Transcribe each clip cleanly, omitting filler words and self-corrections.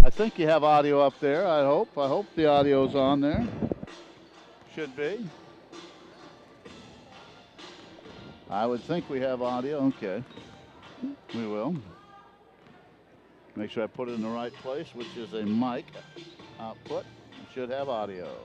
I think you have audio up there. I hope. I hope the audio's on there. Should be. I would think we have audio. Okay. We will. Make sure I put it in the right place, which is a mic output. We should have audio.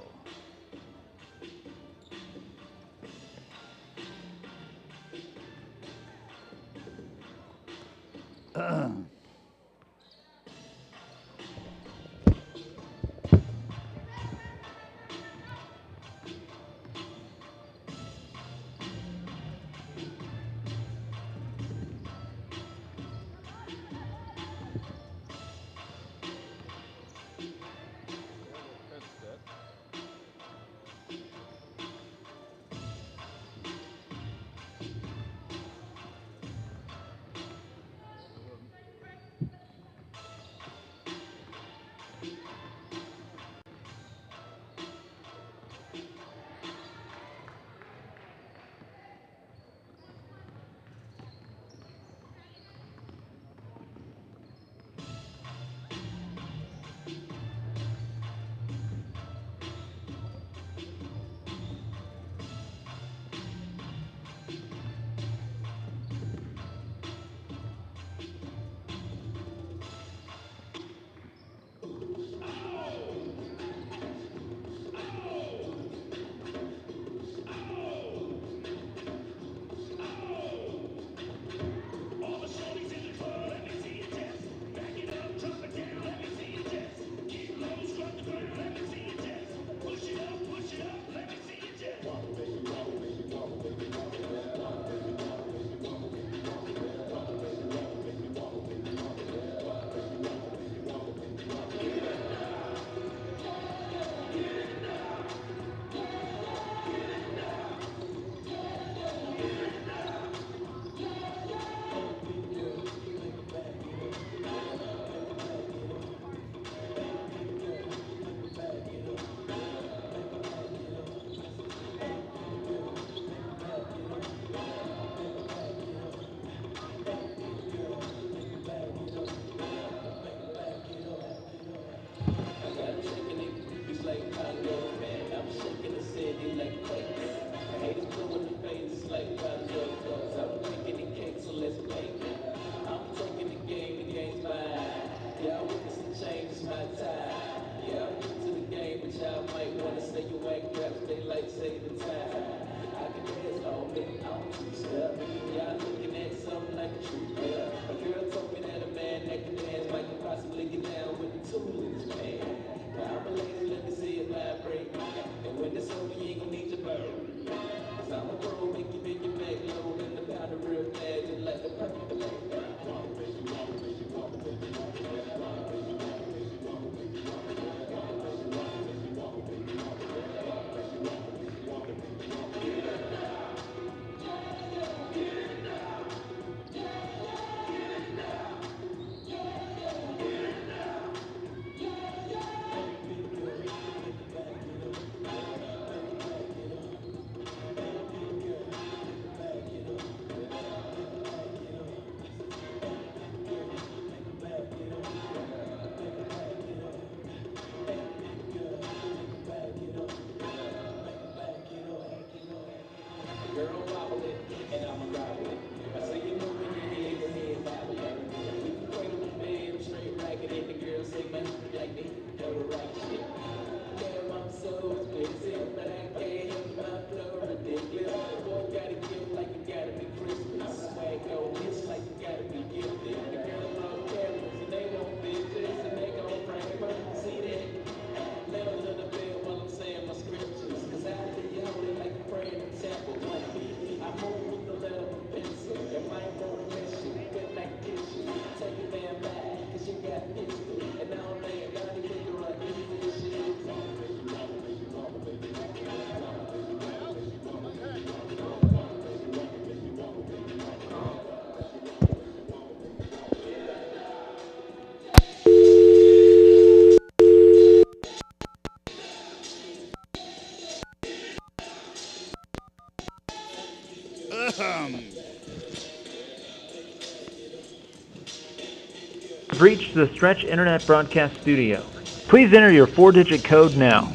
have reached the Stretch Internet Broadcast Studio. Please enter your 4-digit code now.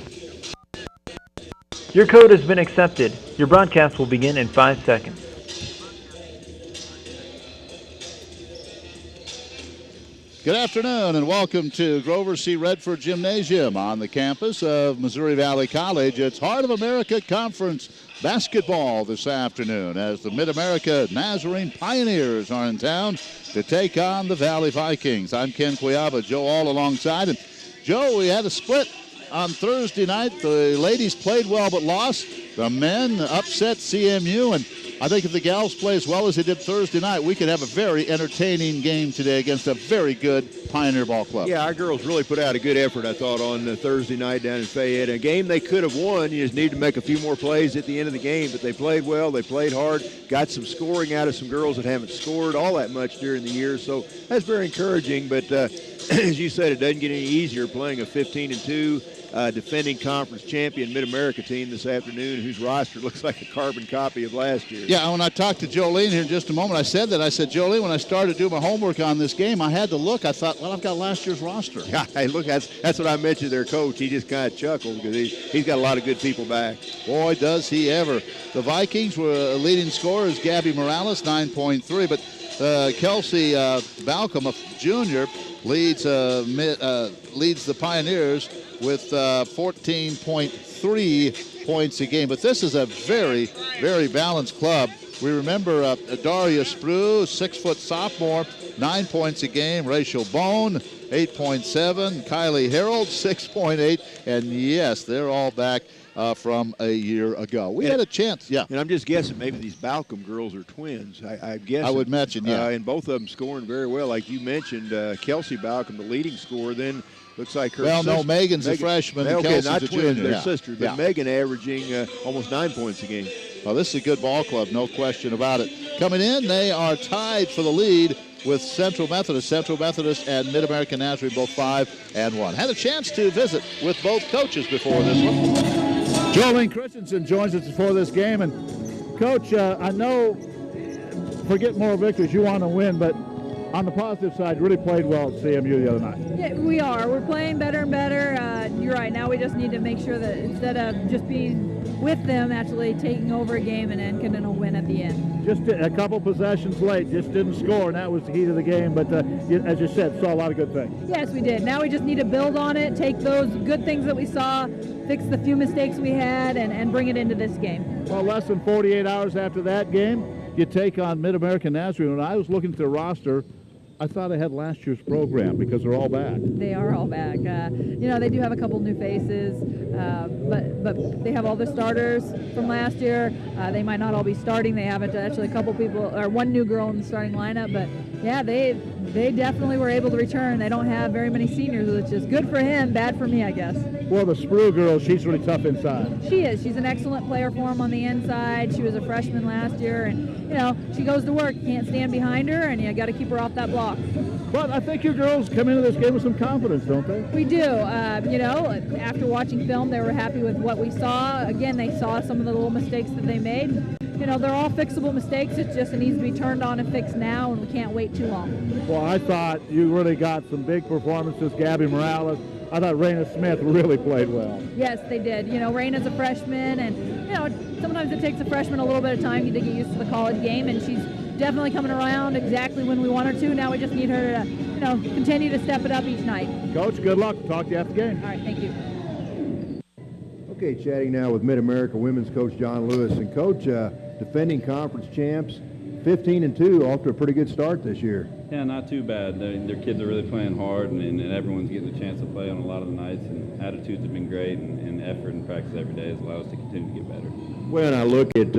Your code has been accepted. Your broadcast will begin in 5 seconds. Good afternoon and welcome to Grover C. Redford Gymnasium on the campus of Missouri Valley College. It's Heart of America Conference basketball this afternoon as the Mid-America Nazarene Pioneers are in town to take on the Valley Vikings. I'm Ken Quiaba, Joe all alongside. And Joe, we had a split on Thursday night. The ladies played well but lost. The men upset CMU, and I think if the gals play as well as they did Thursday night, we could have a very entertaining game today against a very good Pioneer Ball Club. Yeah, our girls really put out a good effort, I thought, on Thursday night down in Fayette. A game they could have won. You just need to make a few more plays at the end of the game. But they played well. They played hard. Got some scoring out of some girls that haven't scored all that much during the year. So that's very encouraging. But as you said, it doesn't get any easier playing a 15-2 defending conference champion Mid-America team this afternoon, whose roster looks like a carbon copy of last year. Yeah, when I talked to Jolene here in just a moment, I said, Jolene, when I started doing my homework on this game, I had to look. I thought, well, I've got last year's roster. Yeah, hey, look, that's what I mentioned their coach. He just kind of chuckled because he's got a lot of good people back. Boy, does he ever. The Vikings were leading scorers, Gabby Morales, 9.3, but Kelsey Balcom, a junior, leads the Pioneers with 14.3 points a game. But this is a very, very balanced club. We remember Daria Sprue, 6-foot sophomore, 9 points a game. Rachel Bone, 8.7. Kylie Harold, 6.8. And yes, they're all back from a year ago. We had a chance, yeah. And I'm just guessing maybe these Balcom girls are twins. I guess. I would mention, yeah. And both of them scoring very well. Like you mentioned, Kelsey Balcom, the leading scorer, then looks like her sister. No, Megan's a freshman and Kelsey's not a twins, junior. they're sisters. But Megan averaging almost 9 points a game. Well, this is a good ball club, no question about it. Coming in, they are tied for the lead with Central Methodist. Central Methodist and Mid-America Nazarene both 5-1. Had a chance to visit with both coaches before this one. Jolene Christensen joins us before this game. And, Coach, I know for getting more victories, you want to win, but on the positive side, really played well at CMU the other night. Yeah, we are. We're playing better and better. You're right. Now we just need to make sure that instead of just being with them, actually taking over a game and then getting a win at the end. Just a couple possessions late, just didn't score, and that was the heat of the game. But as you said, saw a lot of good things. Yes, we did. Now we just need to build on it, take those good things that we saw, fix the few mistakes we had, and bring it into this game. Well, less than 48 hours after that game, you take on Mid-America Nazarene. When I was looking at their roster, I thought I had last year's program because they're all back. They are all back. They do have a couple new faces, but they have all the starters from last year. They might not all be starting. They have actually a couple people, or one new girl in the starting lineup. But yeah, they definitely were able to return. They don't have very many seniors, which is good for him, bad for me, I guess. Well, the Sprue girl, she's really tough inside. She is. She's an excellent player for him on the inside. She was a freshman last year, and she goes to work. You can't stand behind her, and you got to keep her off that block. But I think your girls come into this game with some confidence, don't they? We do. After watching film, they were happy with what we saw. Again, they saw some of the little mistakes that they made. They're all fixable mistakes. It just needs to be turned on and fixed now, and we can't wait too long. Well, I thought you really got some big performances. Gabby Morales. I thought Raina Smith really played well. Yes, they did. Raina's a freshman, and, sometimes it takes a freshman a little bit of time to get used to the college game, and she's definitely coming around exactly when we want her to. Now we just need her to, continue to step it up each night. Coach, good luck. Talk to you after the game. All right, thank you. Okay, chatting now with Mid-America women's coach John Lewis. And Coach, defending conference champs, 15-2, off to a pretty good start this year. Yeah, not too bad. Their kids are really playing hard, and everyone's getting a chance to play on a lot of the nights, and attitudes have been great, and effort and practice every day has allowed us to continue to get better. When I look at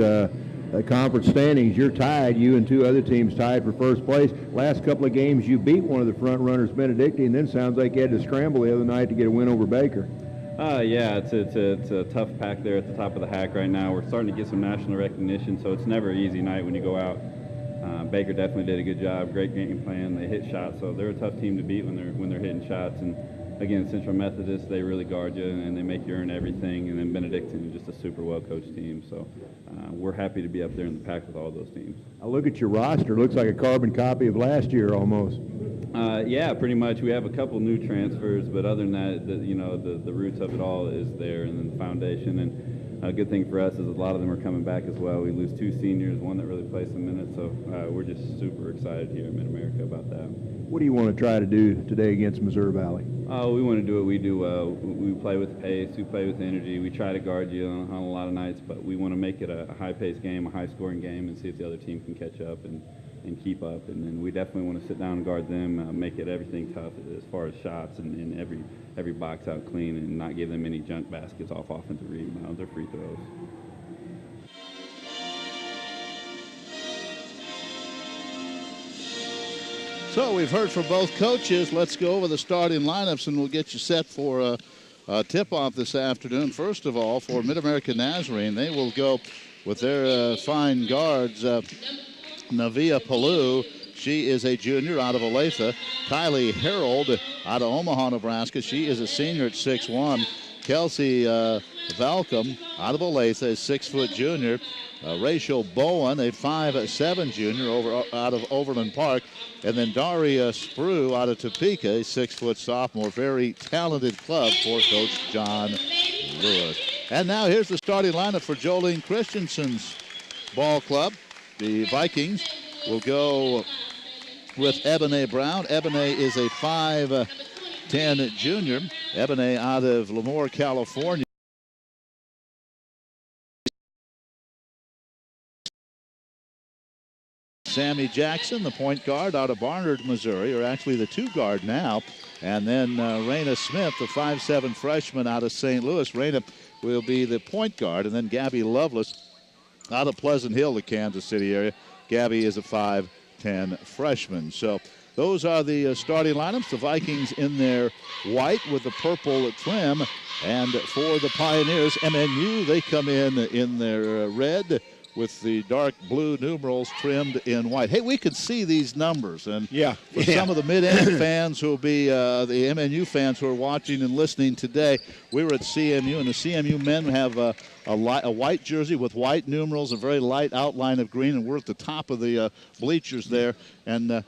conference standings, you're tied. You and two other teams tied for first place. Last couple of games, you beat one of the front runners, Benedictine, and then sounds like you had to scramble the other night to get a win over Baker. Yeah, it's a tough pack there at the top of the hack right now. We're starting to get some national recognition, so it's never an easy night when you go out. Baker definitely did a good job, great game plan. They hit shots, so they're a tough team to beat when they're hitting shots. And again, Central Methodist, they really guard you and they make you earn everything. And then Benedictine is just a super well-coached team. So we're happy to be up there in the pack with all those teams. I look at your roster. It looks like a carbon copy of last year almost. Yeah, pretty much. We have a couple new transfers, but other than that, the roots of it all is there, and then the foundation. And a good thing for us is a lot of them are coming back as well. We lose 2 seniors, one that really plays some minutes, so we're just super excited here in Mid-America about that. What do you want to try to do today against Missouri Valley? We want to do what we do well. We play with pace, we play with energy. We try to guard you on a lot of nights, but we want to make it a high-paced game, a high-scoring game, and see if the other team can catch up and keep up. And then we definitely want to sit down and guard them, make it everything tough as far as shots and every box out clean, and not give them any junk baskets off offensive rebounds or free throws. So we've heard from both coaches. Let's go over the starting lineups, and we'll get you set for a tip-off this afternoon. First of all, for Mid-America Nazarene, they will go with their fine guards, Navia Palou. She is a junior out of Olathe. Kylie Harold out of Omaha, Nebraska. She is a senior at 6'1". Kelsey Valcom out of Olathe, a 6-foot junior. Rachel Bowen, a 5'7" junior out of Overland Park. And then Daria Sprue out of Topeka, a 6-foot sophomore. Very talented club for Coach John Lewis. And now here's the starting lineup for Jolene Christensen's ball club. The Vikings will go with Ebony Brown. Ebony is a 5'10" junior. Ebony out of Lemoore, California. Sammy Jackson, the point guard out of Barnard, Missouri, or actually the 2-guard now. And then Raina Smith, the 5'7" freshman out of St. Louis. Raina will be the point guard. And then Gabby Lovelace out of Pleasant Hill, the Kansas City area. Gabby is a 5'10" freshman. So those are the starting lineups. The Vikings in their white with the purple trim. And for the Pioneers, MNU, they come in their red with the dark blue numerals trimmed in white. Hey, we can see these numbers. And for some of the MidAm fans who will be the MNU fans who are watching and listening today, we were at CMU, and the CMU men have a white jersey with white numerals, a very light outline of green, and we're at the top of the bleachers there. And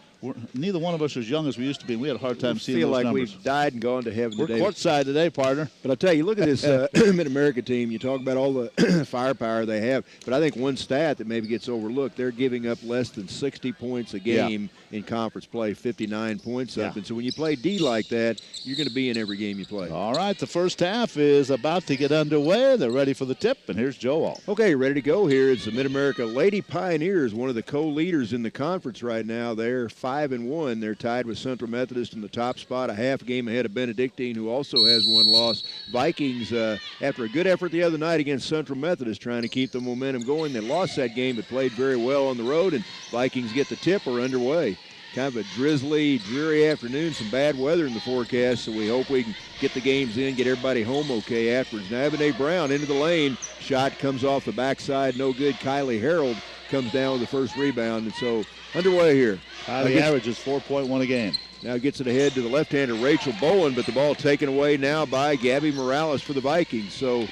neither one of us as young as we used to be. We had a hard time seeing those numbers. We feel like we've died and gone to heaven today. We're courtside today, partner. But I'll tell you, look at this Mid-America team. You talk about all the firepower they have, but I think one stat that maybe gets overlooked, they're giving up less than 60 points a game in conference play, 59 points up. And so when you play D like that, you're going to be in every game you play. All right, the first half is about to get underway. They're ready for the tip, and here's Joel. Okay, ready to go here. It's the Mid-America Lady Pioneers, one of the co-leaders in the conference right now. They're 5-1. They're tied with Central Methodist in the top spot, a half game ahead of Benedictine, who also has one loss. Vikings, after a good effort the other night against Central Methodist, trying to keep the momentum going. They lost that game but played very well on the road, and Vikings get the tip, are underway. Kind of a drizzly, dreary afternoon, some bad weather in the forecast, so we hope we can get the games in, get everybody home okay afterwards. Now, Ebony Brown into the lane. Shot comes off the backside, no good. Kylie Harold comes down with the first rebound, and so underway here. Kylie averages 4.1 a game. Now gets it ahead to the left-hander Rachel Bowen, but the ball taken away now by Gabby Morales for the Vikings. So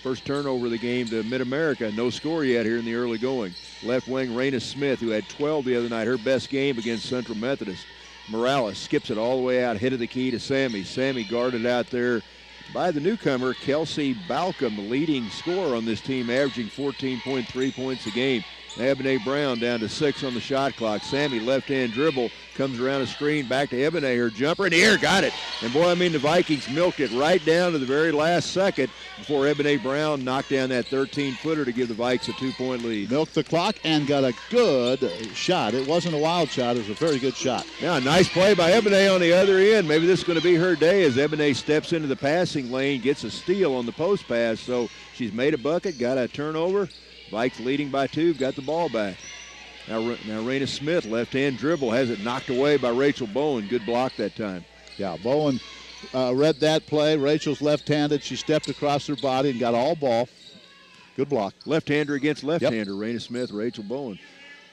first turnover of the game to Mid-America. No score yet here in the early going. Left wing Raina Smith, who had 12 the other night, her best game against Central Methodist. Morales skips it all the way out, hit of the key to Sammy. Sammy guarded out there by the newcomer, Kelsey Balcom, the leading scorer on this team, averaging 14.3 points a game. Ebony Brown down to 6 on the shot clock. Sammy, left-hand dribble, comes around a screen, back to Ebony, her jumper in the air, got it. And boy, I mean, the Vikings milked it right down to the very last second before Ebony Brown knocked down that 13-footer to give the Vikes a 2-point lead. Milked the clock and got a good shot. It wasn't a wild shot, it was a very good shot. Now, a nice play by Ebony on the other end. Maybe this is going to be her day as Ebony steps into the passing lane, gets a steal on the post pass. So she's made a bucket, got a turnover. Vikes leading by 2, got the ball back. Now Raina Smith, left-hand dribble, has it knocked away by Rachel Bowen. Good block that time. Yeah, Bowen read that play. Rachel's left-handed. She stepped across her body and got all ball. Good block. Left-hander against left-hander. Yep. Raina Smith, Rachel Bowen.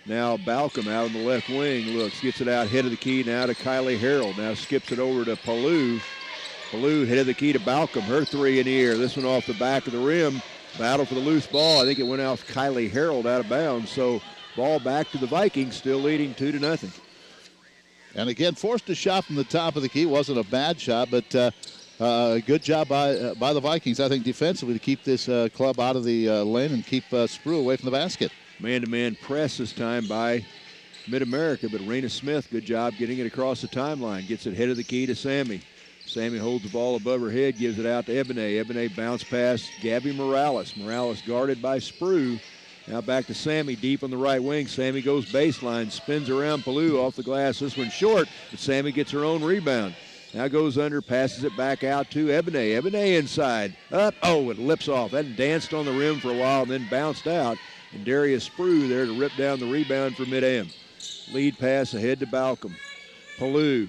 Now Balcom out on the left wing. Looks, gets it out, head of the key now to Kylie Harold. Now skips it over to Palou. Palou, head of the key to Balcom. Her 3 in the air. This one off the back of the rim. Battle for the loose ball. I think it went off Kylie Harold out of bounds. So ball back to the Vikings, still leading 2-0. And again, forced a shot from the top of the key. Wasn't a bad shot, but good job by the Vikings, I think, defensively to keep this club out of the lane and keep Sprue away from the basket. Man-to-man press this time by Mid-America, but Raina Smith, good job getting it across the timeline. Gets it head of the key to Sammy. Sammy holds the ball above her head, gives it out to Ebony. Ebony bounce pass Gabby Morales. Morales guarded by Sprue. Now back to Sammy deep on the right wing. Sammy goes baseline, spins around Palou off the glass. This one short, but Sammy gets her own rebound. Now goes under, passes it back out to Ebony. Ebony inside, up, oh, it lips off. That danced on the rim for a while and then bounced out. And Darius Sprue there to rip down the rebound for MidAm. Lead pass ahead to Balcom. Palou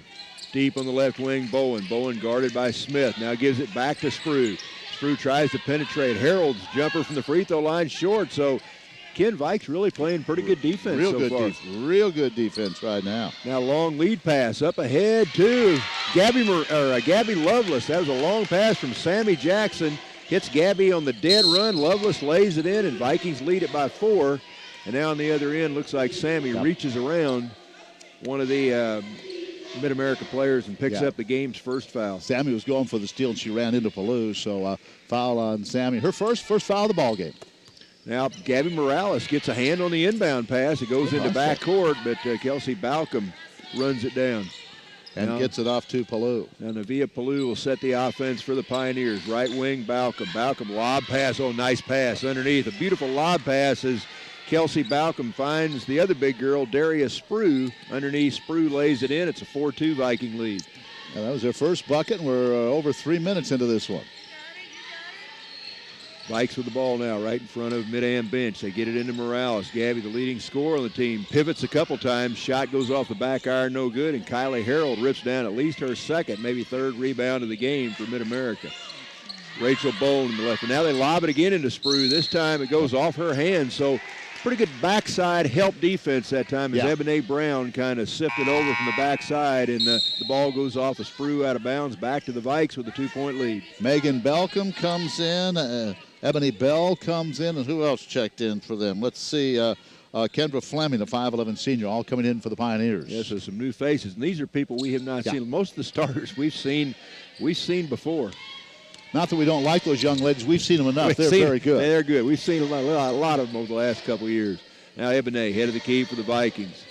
deep on the left wing, Bowen. Bowen guarded by Smith. Now gives it back to Sprue. Sprue tries to penetrate. Harold's jumper from the free throw line short, so Ken Vikes really playing pretty good defense Real good defense right now. Now long lead pass up ahead to Gabby Lovelace. That was a long pass from Sammy Jackson. Hits Gabby on the dead run. Lovelace lays it in, and Vikings lead it by 4. And now on the other end, looks like Sammy reaches around one of the Mid-America players and picks up the game's first foul. Sammy was going for the steal, and she ran into Palou, so foul on Sammy. Her first foul of the ball game. Now, Gabby Morales gets a hand on the inbound pass. It goes into backcourt, but Kelsey Balcom runs it down. And gets it off to Palou. Now, Navia Palou will set the offense for the Pioneers. Right wing, Balcom. Balcom lob pass. Oh, nice pass underneath. A beautiful lob pass as Kelsey Balcom finds the other big girl, Darius Sprue. Underneath, Sprue lays it in. It's a 4-2 Viking lead. That was their first bucket, and we're over 3 minutes into this one. Vikes with the ball now right in front of MidAm bench. They get it into Morales. Gabby, the leading scorer on the team, pivots a couple times. Shot goes off the back iron, no good. And Kylie Harold rips down at least her second, maybe third rebound of the game for Mid-America. Rachel Bone in the left. And now they lob it again into Sprue. This time it goes off her hand. So pretty good backside help defense that time as Ebony Brown kind of sifted over from the backside, and the ball goes off of Sprue out of bounds back to the Vikes with a 2-point lead. Megan Balcom comes in. Ebony Bell comes in, and who else checked in for them? Let's see. Kendra Fleming, the 5'11 senior, all coming in for the Pioneers. Yes, so some new faces, and these are people we have not seen. Most of the starters we've seen before. Not that we don't like those young ladies. We've seen them enough. They're very good. They're good. We've seen a lot of them over the last couple of years. Now Ebony, head of the key for the Vikings.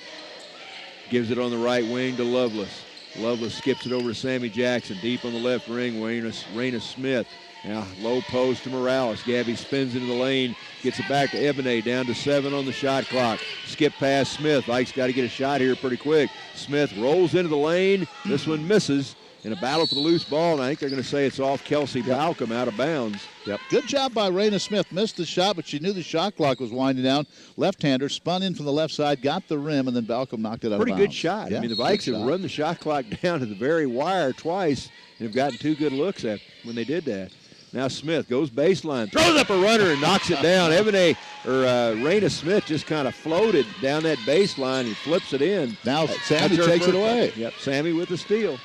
Gives it on the right wing to Lovelace. Lovelace skips it over to Sammy Jackson. Deep on the left wing, Raina Smith. Now low post to Morales. Gabby spins into the lane. Gets it back to Ebony. Down to 7 on the shot clock. Skip past Smith. Ike's got to get a shot here pretty quick. Smith rolls into the lane. This one misses. In a battle for the loose ball, and I think they're going to say it's off Kelsey Balcom out of bounds. Good job by Raina Smith. Missed the shot, but she knew the shot clock was winding down. Left-hander, spun in from the left side, got the rim, and then Balcom knocked it out of bounds. Pretty good shot. Yeah, I mean, the Vikes have run the shot clock down to the very wire twice and have gotten 2 good looks at when they did that. Now Smith goes baseline, throws up a runner and knocks it down. Raina Smith just kind of floated down that baseline and flips it in. Now Sammy takes it away. Yep, Sammy with the steal.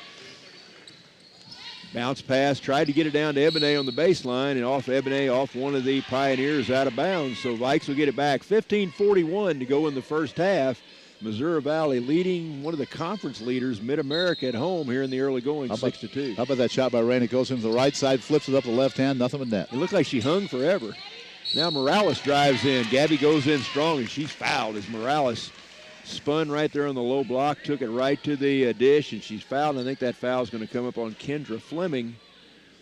Bounce pass, tried to get it down to Ebony on the baseline, and off Ebony, off one of the Pioneers out of bounds. So Vikes will get it back. 15:41 to go in the first half. Missouri Valley leading one of the conference leaders, Mid-America, at home here in the early going, 6-2. How about that shot by Raina? Goes into the right side, flips it up the left hand, nothing but net. It looked like she hung forever. Now Morales drives in. Gabby goes in strong, and she's fouled as Morales spun right there on the low block, took it right to the dish, and she's fouled. And I think that foul is going to come up on Kendra Fleming,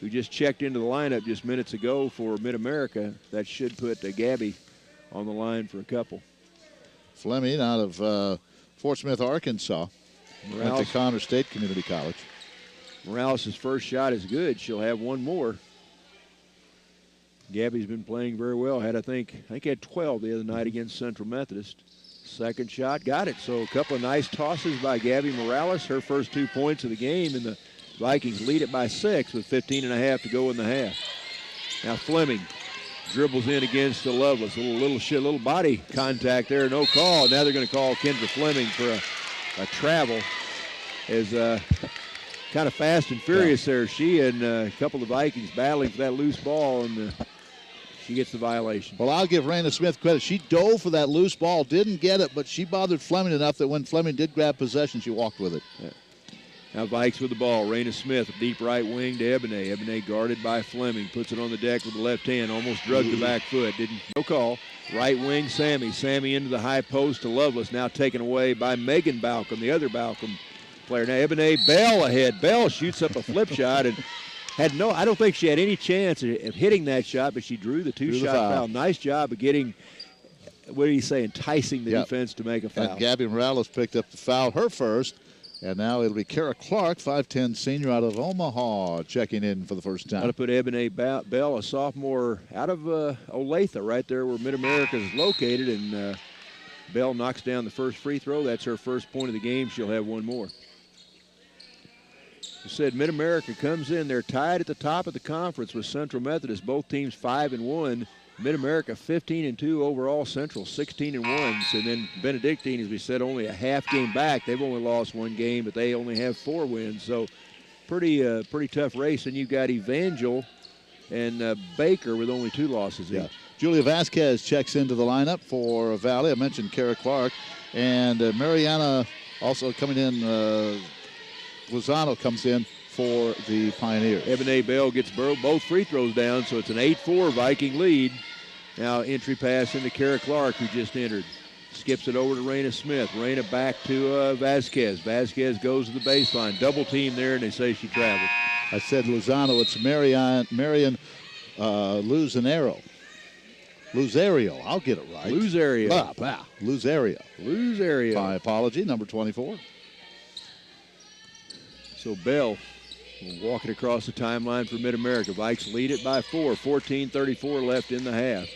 who just checked into the lineup just minutes ago for Mid-America. That should put Gabby on the line for a couple. Fleming out of Fort Smith, Arkansas. Went to Connor State Community College. Morales' first shot is good. She'll have one more. Gabby's been playing very well. I think he had 12 the other night against Central Methodist. Second shot, got it. So a couple of nice tosses by Gabby Morales. Her first 2 points of the game, and the Vikings lead it by 6 with 15.5 to go in the half. Now Fleming dribbles in against the Lovelace. Little body contact there, no call. Now they're going to call Kendra Fleming for a travel. As kind of fast and furious there. She and a couple of the Vikings battling for that loose ball, and She gets the violation. Well, I'll give Raina Smith credit. She dove for that loose ball, didn't get it, but she bothered Fleming enough that when Fleming did grab possession, she walked with it. Yeah. Now Vikes with the ball. Raina Smith, deep right wing to Ebony. Ebony guarded by Fleming. Puts it on the deck with the left hand. Almost drugged the back foot. No call. Right wing, Sammy. Sammy into the high post to Lovelace. Now taken away by Megan Balcom, the other Balcom player. Now Ebony Bell ahead. Bell shoots up a flip shot and I don't think she had any chance of hitting that shot, but she drew the two-shot foul. Nice job of getting, what do you say, enticing the defense to make a foul. And Gabby Morales picked up the foul, her first. And now it'll be Kara Clark, 5'10" senior out of Omaha, checking in for the first time. Got to put Ebony Bell, a sophomore, out of Olathe, right there where Mid-America is located. And Bell knocks down the first free throw. That's her first point of the game. She'll have one more. I said Mid-America comes in. They're tied at the top of the conference with Central Methodist. Both teams 5-1. Mid-America 15-2 overall. Central 16-1. And then Benedictine, as we said, only a half game back. They've only lost one game, but they only have 4 wins. So pretty tough race. And you've got Evangel and Baker with only 2 losses each. Julia Vasquez checks into the lineup for Valley. I mentioned Kara Clark. And Mariana also coming in. Lozano comes in for the Pioneers. Ebony Bell gets both free throws down, so it's an 8-4 Viking lead. Now entry pass into Kara Clark, who just entered. Skips it over to Raina Smith. Raina back to Vasquez. Vasquez goes to the baseline. Double team there, and they say she traveled. I said Lozano. It's Marion Luzanero. Luzario. I'll get it right. Luzario. Luzario. My apology, number 24. So Bell will walk it across the timeline for Mid-America. Vikes lead it by 4. 14:34 left in the half.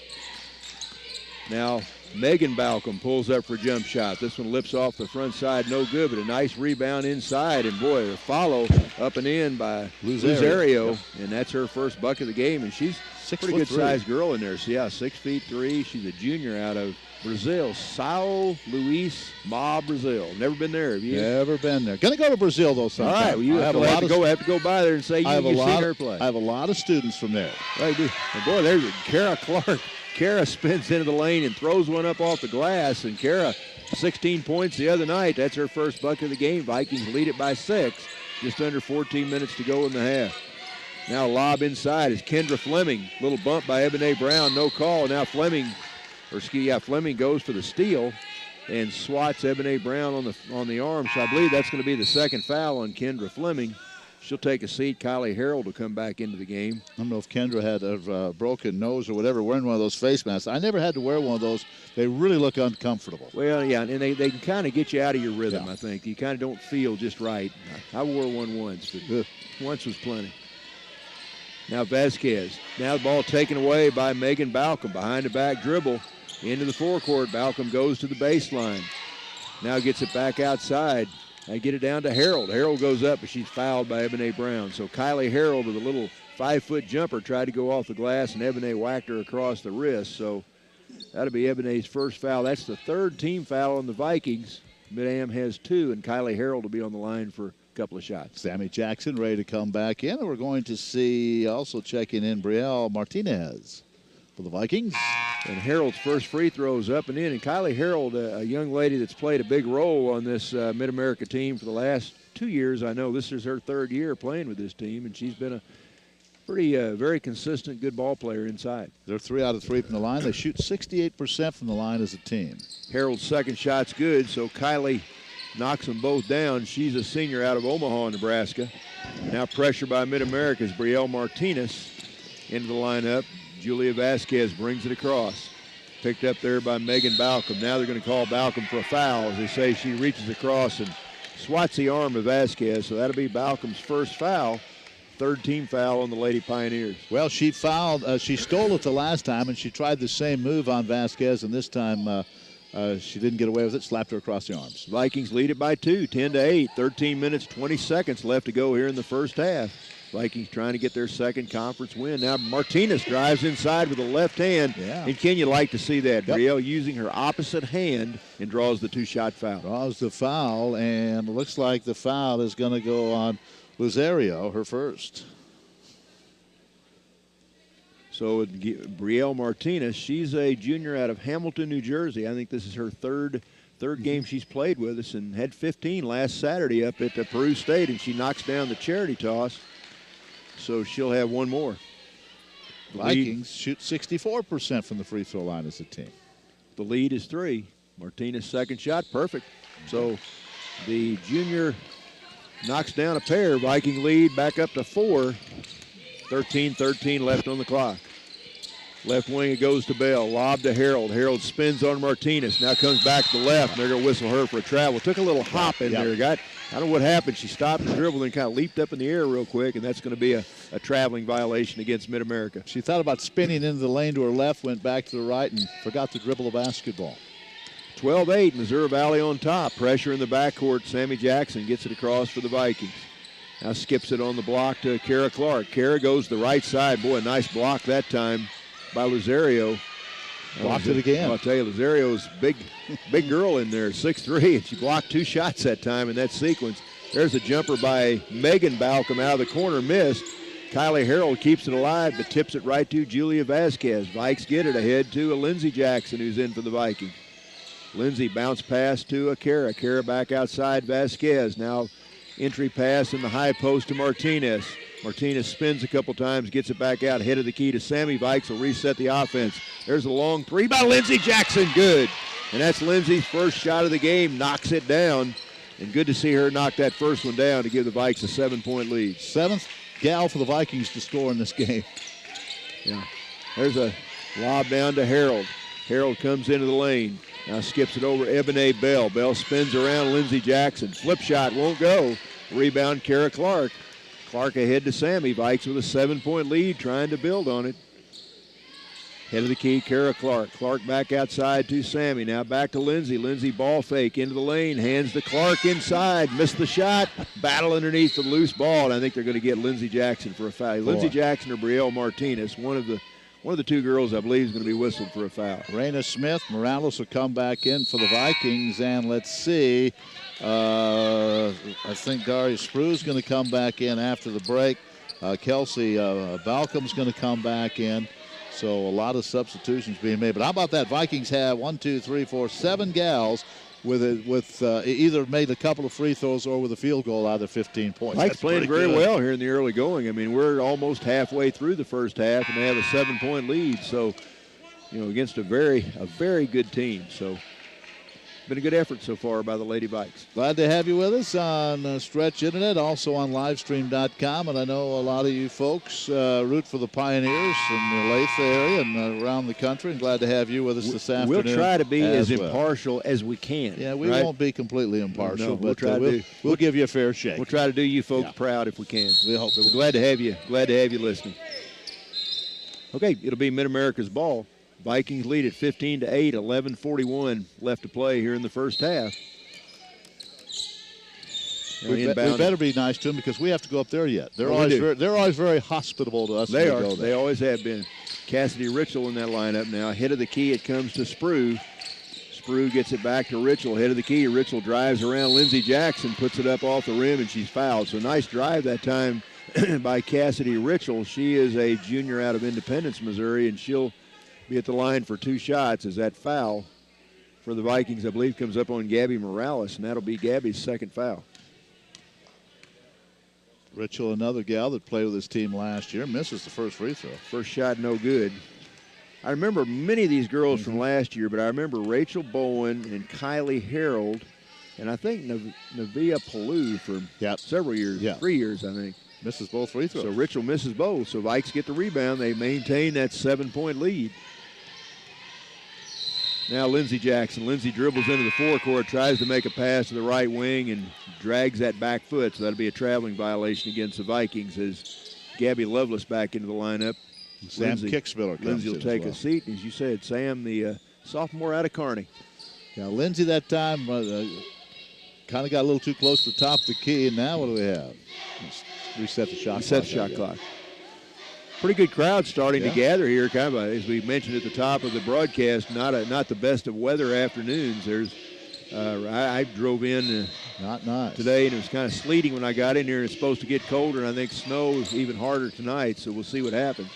Now Megan Balcom pulls up for a jump shot. This one lips off the front side, no good, but a nice rebound inside. And boy, a follow up and in by Luzario. And that's her first bucket of the game. And she's a pretty good-sized girl in there. So, 6'3". She's a junior out of Brazil. Sao Luis Ma, Brazil. Never been there, have you? Never been there. Going to go to Brazil, though, sometime. All right, well, you have to go by there and say you've seen her play. I have a lot of students from there. Right, dude. And boy, there's Kara Clark. Kara spins into the lane and throws one up off the glass, and Kara, 16 points the other night. That's her first bucket of the game. Vikings lead it by 6. Just under 14 minutes to go in the half. Now lob inside is Kendra Fleming. Little bump by Ebony Brown, no call. Now Fleming goes for the steal and swats Ebony Brown on the arm. So I believe that's going to be the second foul on Kendra Fleming. She'll take a seat. Kylie Harold will come back into the game. I don't know if Kendra had a broken nose or whatever, wearing one of those face masks. I never had to wear one of those. They really look uncomfortable. Well, yeah, and they can kind of get you out of your rhythm, I think. You kind of don't feel just right. I wore one once, but once was plenty. Now Vasquez. Now the ball taken away by Megan Balcom. Behind the back dribble into the forecourt. Balcom goes to the baseline. Now gets it back outside. They get it down to Harold. Harold goes up, but she's fouled by Ebony Brown. So Kylie Harold with a little 5-foot jumper tried to go off the glass, and Ebony whacked her across the wrist. So that'll be Ebony's first foul. That's the third team foul on the Vikings. MidAm has 2, and Kylie Harold will be on the line for a couple of shots. Sammy Jackson ready to come back in, and we're going to see also checking in Brielle Martinez for the Vikings. And Harold's first free throw is up and in. And Kylie Harold, a young lady that's played a big role on this Mid-America team for the last 2 years. I know this is her 3rd year playing with this team, and she's been a pretty, very consistent, good ball player inside. They're 3 out of 3 from the line. They shoot 68% from the line as a team. Harold's second shot's good, so Kylie knocks them both down. She's a senior out of Omaha, Nebraska. Now pressure by Mid-America as Brielle Martinez into the lineup. Julia Vasquez brings it across. Picked up there by Megan Balcom. Now they're going to call Balcom for a foul. As they say, she reaches across and swats the arm of Vasquez. So that'll be Balcom's first foul. 3rd team foul on the Lady Pioneers. Well, she fouled. She stole it the last time, and she tried the same move on Vasquez, and this time she didn't get away with it, slapped her across the arms. Vikings lead it by 2, 10-8. 13 minutes, 20 seconds left to go here in the first half. Vikings trying to get their second conference win. Now Martinez drives inside with the left hand. Yeah. And can you like to see that? Yep. Brielle using her opposite hand and draws the 2-shot foul. Draws the foul, and it looks like the foul is going to go on Luzario, her first. So Brielle Martinez, she's a junior out of Hamilton, New Jersey. I think this is her third game she's played with us, and had 15 last Saturday up at Peru State, and she knocks down the charity toss. So she'll have one more. Vikings shoot 64% from the free throw line as a team. The lead is 3. Martinez' second shot, perfect. So the junior knocks down a pair. Viking lead back up to 4. 13-13 left on the clock. Left wing, it goes to Bell. Lob to Harold. Harold spins on Martinez. Now comes back to the left, and they're going to whistle her for a travel. Took a little hop in there. I don't know what happened. She stopped the dribble and kind of leaped up in the air real quick, and that's going to be a traveling violation against Mid-America. She thought about spinning into the lane to her left, went back to the right, and forgot to dribble the basketball. 12-8, Missouri Valley on top. Pressure in the backcourt. Sammy Jackson gets it across for the Vikings. Now skips it on the block to Kara Clark. Kara goes to the right side. Boy, a nice block that time by Lazario. Blocked it again. I'll tell you, Lazario's big girl in there, 6'3", and she blocked 2 shots that time in that sequence. There's a jumper by Megan Balcom out of the corner, missed. Kylie Harold keeps it alive, but tips it right to Julia Vasquez. Vikes get it ahead to a Lindsey Jackson, who's in for the Vikings. Lindsey bounce pass to a Kara. Kara back outside Vasquez. Now entry pass in the high post to Martinez. Martinez spins a couple times, gets it back out, head of the key to Sammy. Vikes will reset the offense. There's a long 3 by Lindsey Jackson, good. And that's Lindsey's first shot of the game, knocks it down. And good to see her knock that first one down to give the Vikes a 7-point lead. 7th gal for the Vikings to score in this game. Yeah. There's a lob down to Harold. Harold comes into the lane. Now skips it over Ebony Bell. Bell spins around Lindsey Jackson. Flip shot won't go. Rebound, Kara Clark. Clark ahead to Sammy. Vikes with a 7-point lead, trying to build on it. Head of the key, Kara Clark. Clark back outside to Sammy. Now back to Lindsey. Lindsey ball fake into the lane. Hands to Clark inside. Missed the shot. Battle underneath the loose ball. And I think they're going to get Lindsey Jackson for a foul. Lindsey Jackson or Brielle Martinez. One of the 2 girls, I believe, is going to be whistled for a foul. Raina Smith, Morales will come back in for the Vikings. And let's see. I think Darius Sprue is going to come back in after the break. Kelsey Balcom's going to come back in. So a lot of substitutions being made. But how about that? Vikings have 7 gals with either made a couple of free throws or with a field goal out of 15 points. Vikes playing very well here in the early going. I mean, we're almost halfway through the first half, and they have a 7-point lead. So, against a very good team. So, been a good effort so far by the Lady Vikes. Glad to have you with us on Stretch Internet, also on livestream.com. And I know a lot of you folks root for the Pioneers in the Olathe area and around the country. And glad to have you with us this afternoon. We'll try to be as impartial as we can. Yeah, we won't be completely impartial, but we'll give you a fair shake. We'll try to do you folks proud if we can. We hope. But we're glad to have you. Glad to have you listening. Okay, it'll be Mid-America's ball. Vikings lead at 15-8, 11:41 left to play here in the first half. We better be nice to them because we have to go up there yet. They're always very hospitable to us. They are. They always have been. Cassidy Ritchell in that lineup now. Head of the key, it comes to Sprue. Sprue gets it back to Ritchell. Head of the key, Ritchell drives around Lindsey Jackson, puts it up off the rim, and she's fouled. So nice drive that time by Cassidy Ritchell. She is a junior out of Independence, Missouri, and she'll be at the line for 2 shots as that foul for the Vikings, I believe, comes up on Gabby Morales, and that'll be Gabby's second foul. Ritchell, another gal that played with his team last year, misses the first free throw. First shot, no good. I remember many of these girls from last year, but I remember Rachel Bowen and Kylie Harold, and I think Navia Palou for several years, 3 years, I think. Misses both free throws. So Ritchell misses both, so Vikes get the rebound. They maintain that 7-point lead. Now Lindsey Jackson. Lindsey dribbles into the forecourt, tries to make a pass to the right wing, and drags that back foot. So that'll be a traveling violation against the Vikings as Gabby Lovelace back into the lineup. Sam Kicksmiller comes Lindsey will take a seat. As you said, Sam, the sophomore out of Kearney. Now Lindsey that time kind of got a little too close to the top of the key, and now what do we have? Reset the shot clock. Pretty good crowd starting to gather here, kind of as we mentioned at the top of the broadcast. Not the best of weather afternoons. There's I drove in not nice today, and it was kind of sleeting when I got in here. And it's supposed to get colder, and I think snow is even harder tonight. So we'll see what happens.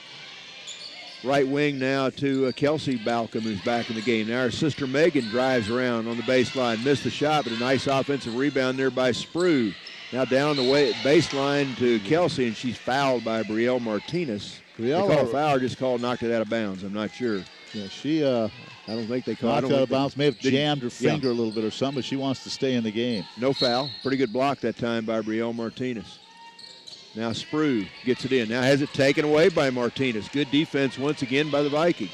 Right wing now to Kelsey Balcom, who's back in the game. Now her sister Megan drives around on the baseline. Missed the shot, but a nice offensive rebound there by Sprue. Now down the baseline to Kelsey, and she's fouled by Brielle Martinez. They called a foul or just knocked it out of bounds. I'm not sure. Yeah, she I don't think they called. Knocked out of bounds. May have jammed her finger a little bit or something, but she wants to stay in the game. No foul. Pretty good block that time by Brielle Martinez. Now Sprue gets it in. Now has it taken away by Martinez. Good defense once again by the Vikings.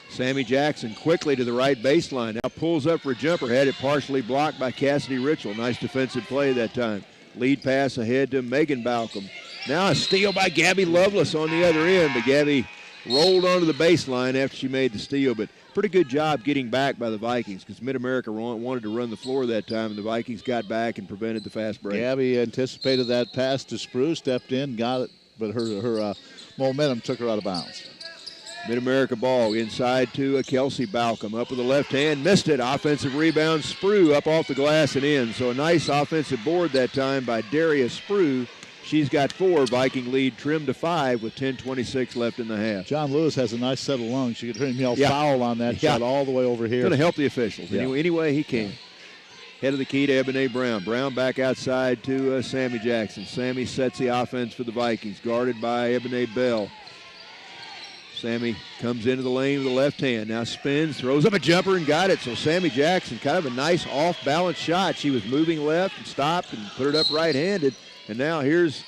Sammy Jackson quickly to the right baseline. Now pulls up for a jumper. Had it partially blocked by Cassidy Ritchell. Nice defensive play that time. Lead pass ahead to Megan Balcom. Now a steal by Gabby Lovelace on the other end, but Gabby rolled onto the baseline after she made the steal. But pretty good job getting back by the Vikings because Mid-America wanted to run the floor that time, and the Vikings got back and prevented the fast break. Gabby anticipated that pass to Sprue, stepped in, got it, but her momentum took her out of bounds. Mid-America ball inside to Kelsey Balcom. Up with the left hand, missed it. Offensive rebound, Sprue up off the glass and in. So a nice offensive board that time by Darius Sprue. She's got 4. Viking lead trimmed to 5 with 10:26 left in the half. John Lewis has a nice set of lungs. You could hear him yell foul on that shot all the way over here. Going to help the officials any way he can. Head of the key to Ebony Brown. Brown back outside to Sammy Jackson. Sammy sets the offense for the Vikings, guarded by Ebony Bell. Sammy comes into the lane with the left hand. Now spins, throws up a jumper and got it. So Sammy Jackson, kind of a nice off-balance shot. She was moving left and stopped and put it up right-handed. And now here's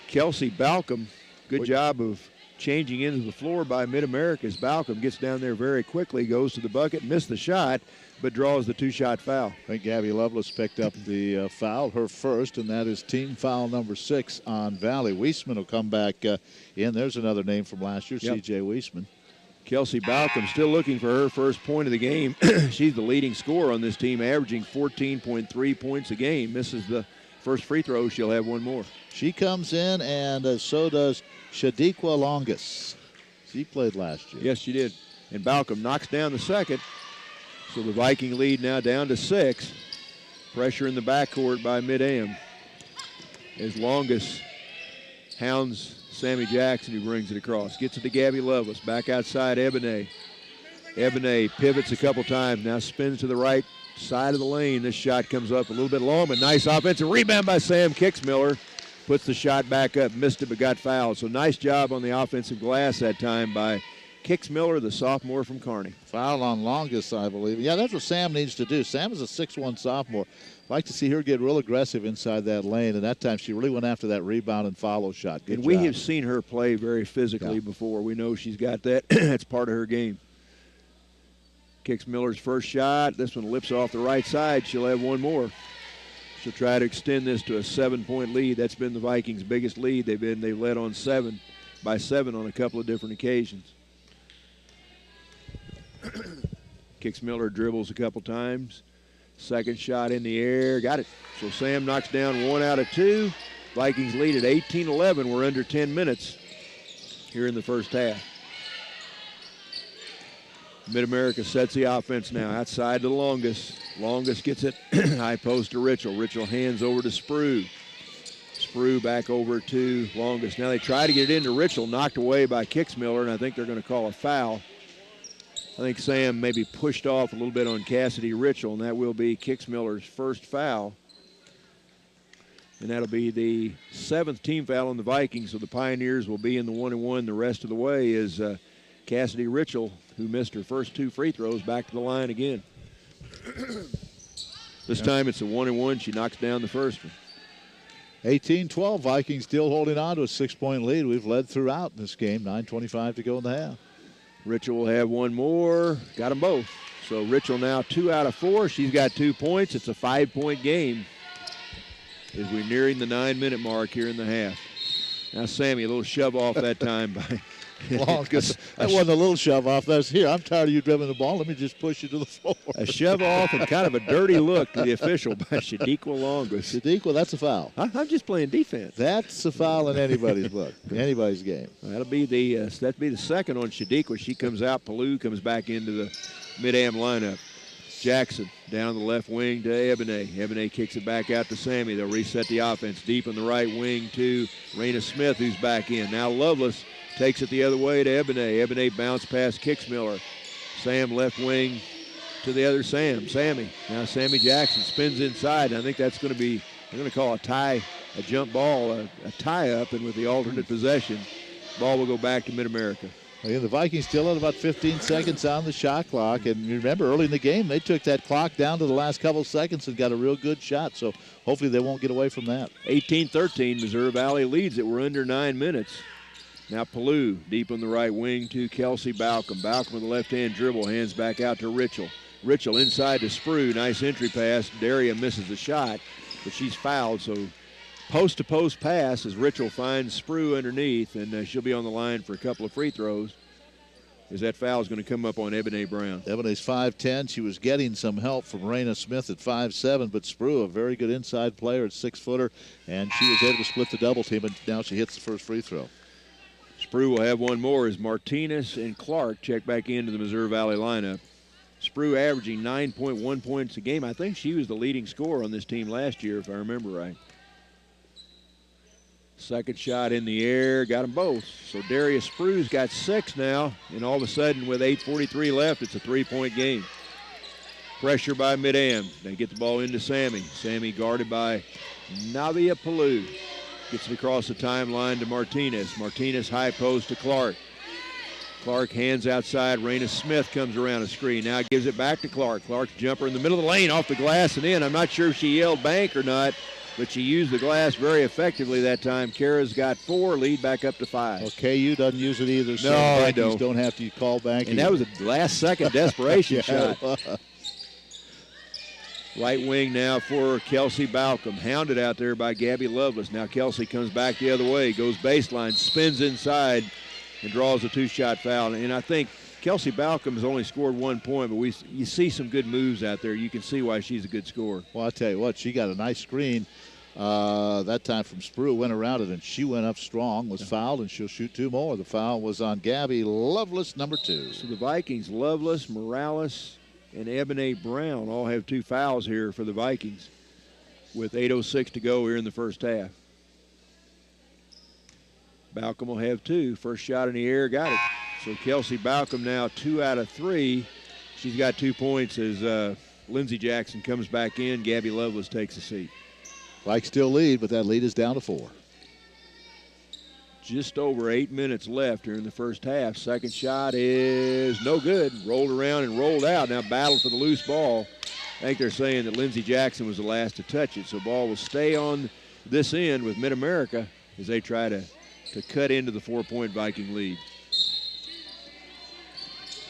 Kelsey Balcom. Good job of changing into the floor by Mid-America as Balcom gets down there very quickly, goes to the bucket, missed the shot, but draws the 2-shot foul. I think Gabby Lovelace picked up the foul, her first, and that is team foul number 6 on Valley. Weisman will come back in. There's another name from last year, C.J. Weisman. Kelsey Balcom still looking for her first point of the game. She's the leading scorer on this team, averaging 14.3 points a game. Misses the first free throw, she'll have one more. She comes in, and so does Shadiqua Longus. She played last year. Yes, she did. And Balcom knocks down the second. So the Viking lead now down to 6. Pressure in the backcourt by MidAm as Longus hounds Sammy Jackson, who brings it across. Gets it to Gabby Lovelace. Back outside Ebony. Ebony pivots a couple times. Now spins to the right side of the lane. This shot comes up a little bit long, but nice offensive rebound by Sam Kicksmiller. Puts the shot back up. Missed it, but got fouled. So nice job on the offensive glass that time by Kicksmiller, the sophomore from Kearney. Foul on Longus, I believe. Yeah, that's what Sam needs to do. Sam is a 6'1 sophomore. I'd like to see her get real aggressive inside that lane, and that time she really went after that rebound and follow shot. Good and job. We have seen her play very physically before. We know she's got that. That's part of her game. Kicksmiller's first shot. This one lips off the right side. She'll have one more. She'll try to extend this to a 7-point lead. That's been the Vikings' biggest lead. They've led on 7 by 7 on a couple of different occasions. Kicksmiller dribbles a couple times. Second shot in the air. Got it. So Sam knocks down 1 out of 2. Vikings lead at 18-11. We're under 10 minutes here in the first half. Mid-America sets the offense now. Outside to Longus. Longus gets it high post to Ritchell. Ritchell hands over to Sprue. Sprue back over to Longus. Now they try to get it into Ritchell. Knocked away by Kicksmiller, and I think they're going to call a foul. I think Sam maybe pushed off a little bit on Cassidy Ritchell, and that will be Kicksmiller's first foul. And that'll be the 7th team foul on the Vikings, so the Pioneers will be in the 1-and-1 the rest of the way as Cassidy Ritchell, who missed her first 2 free throws, back to the line again. This time it's a 1-and-1. She knocks down the first one. 18-12, Vikings still holding on to a 6-point lead. We've led throughout in this game. 9:25 to go in the half. Ritchell will have one more. Got them both. So Ritchell now 2 out of 4. She's got 2 points. It's a 5-point game as we're nearing the 9-minute mark here in the half. Now Sammy, a little shove off that time by Longus. That wasn't a little shove off. That's here. I'm tired of you dribbling the ball. Let me just push you to the floor. A shove off and kind of a dirty look to the official by Shadiqua Longus. Shadiqua, that's a foul. I'm just playing defense. That's a foul in anybody's book, anybody's game. That'll be the second on Shadiqua. She comes out. Palou comes back into the MidAm lineup. Jackson down the left wing to Ebony. Ebony kicks it back out to Sammy. They'll reset the offense deep in the right wing to Raina Smith, who's back in. Now Lovelace Takes it the other way to Ebony. Ebony bounce past Kicksmiller. Sam left wing to the other Sammy. Now Sammy Jackson spins inside. I think that's going to be, they're going to call a jump ball, a tie-up, and with the alternate possession, ball will go back to Mid-America. Again, the Vikings still had about 15 seconds on the shot clock. And you remember early in the game, they took that clock down to the last couple seconds and got a real good shot. So hopefully they won't get away from that. 18-13, Missouri Valley leads it. We're under 9 minutes. Now Paloux deep on the right wing to Kelsey Balcom. Balcom with the left-hand dribble, hands back out to Ritchell. Ritchell inside to Sprue. Nice entry pass. Daria misses the shot, but she's fouled. So post-to-post pass as Ritchell finds Sprue underneath, and she'll be on the line for a couple of free throws as that foul is going to come up on Ebony Brown. Ebony's 5'10". She was getting some help from Raina Smith at 5'7", but Sprue, a very good inside player at 6-footer, and she was able to split the double team, and now she hits the first free throw. Sprue will have one more as Martinez and Clark check back into the Missouri Valley lineup. Sprue averaging 9.1 points a game. I think she was the leading scorer on this team last year, if I remember right. Second shot in the air, got them both. So Darius Sprue's got 6 now, and all of a sudden with 8:43 left, it's a 3-point game. Pressure by MidAm. They get the ball into Sammy. Sammy guarded by Navia Paloux. Gets it across the timeline to Martinez. Martinez high post to Clark. Clark hands outside. Raina Smith comes around a screen. Now gives it back to Clark. Clark's jumper in the middle of the lane off the glass and in. I'm not sure if she yelled bank or not, but she used the glass very effectively that time. Kara's got 4, lead back up to 5. Well, KU doesn't use it either, so no, I don't have to call back. And that was a last-second desperation shot. Right wing now for Kelsey Balcom. Hounded out there by Gabby Lovelace. Now Kelsey comes back the other way, goes baseline, spins inside, and draws a 2-shot foul. And I think Kelsey Balcom has only scored 1 point, but you see some good moves out there. You can see why she's a good scorer. Well, I'll tell you what, she got a nice screen that time from Sprue, went around it, and she went up strong, was fouled, and she'll shoot 2 more. The foul was on Gabby Lovelace, number 2. So the Vikings, Lovelace, Morales, and Ebony Brown all have 2 fouls here for the Vikings with 8:06 to go here in the first half. Balcom will have 2. First shot in the air, got it. So Kelsey Balcom now 2 out of 3. She's got 2 points as Lindsey Jackson comes back in. Gabby Lovelace takes a seat. Vikes still lead, but that lead is down to 4. Just over 8 minutes left here in the first half. Second shot is no good. Rolled around and rolled out. Now battle for the loose ball. I think they're saying that Lindsey Jackson was the last to touch it. So ball will stay on this end with Mid-America as they try to cut into the 4-point Viking lead.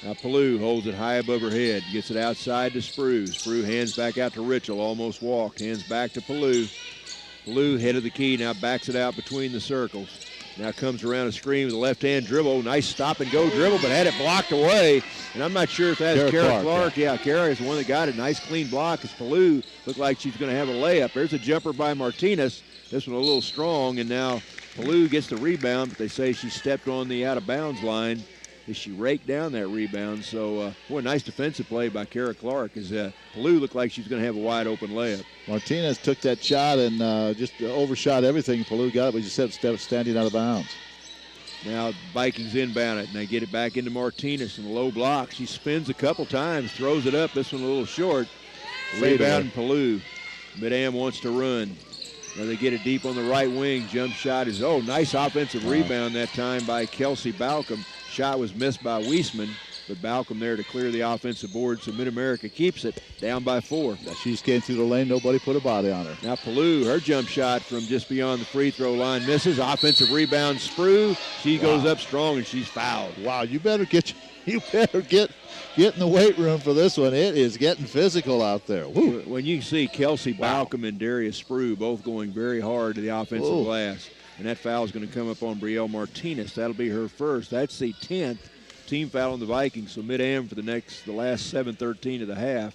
Now Paloux holds it high above her head. Gets it outside to Sprue. Sprue hands back out to Ritchell. Almost walked. Hands back to Paloux. Paloux head of the key. Now backs it out between the circles. Now comes around a screen with a left-hand dribble. Nice stop-and-go dribble, but had it blocked away. And I'm not sure if that's Kara Clark. Yeah, Kara is the one that got it. Nice clean block as Paloux looked like she's going to have a layup. There's a jumper by Martinez. This one a little strong, and now Paloux gets the rebound, but they say she stepped on the out-of-bounds line as she raked down that rebound. So, boy, nice defensive play by Kara Clark as Paloux looked like she was going to have a wide-open layup. Martinez took that shot and just overshot everything Paloux got, but just instead of standing out of bounds. Now Vikings inbound it, and they get it back into Martinez in the low block. She spins a couple times, throws it up. This one a little short. Rebound Paloux. MidAm wants to run. Now they get it deep on the right wing. Jump shot is, nice offensive rebound that time by Kelsey Balcom. Shot was missed by Weisman, but Balcom there to clear the offensive board, so Mid-America keeps it down by 4. She's getting through the lane. Nobody put a body on her. Now Paloux, her jump shot from just beyond the free throw line misses. Offensive rebound, Sprue. She goes up strong and she's fouled. Wow, you better get in the weight room for this one. It is getting physical out there. Woo. When you see Kelsey Balcom and Darius Sprue both going very hard to the offensive glass, and that foul is going to come up on Brielle Martinez. That'll be her first. That's the 10th team foul on the Vikings. So MidAm for the last 7:13 of the half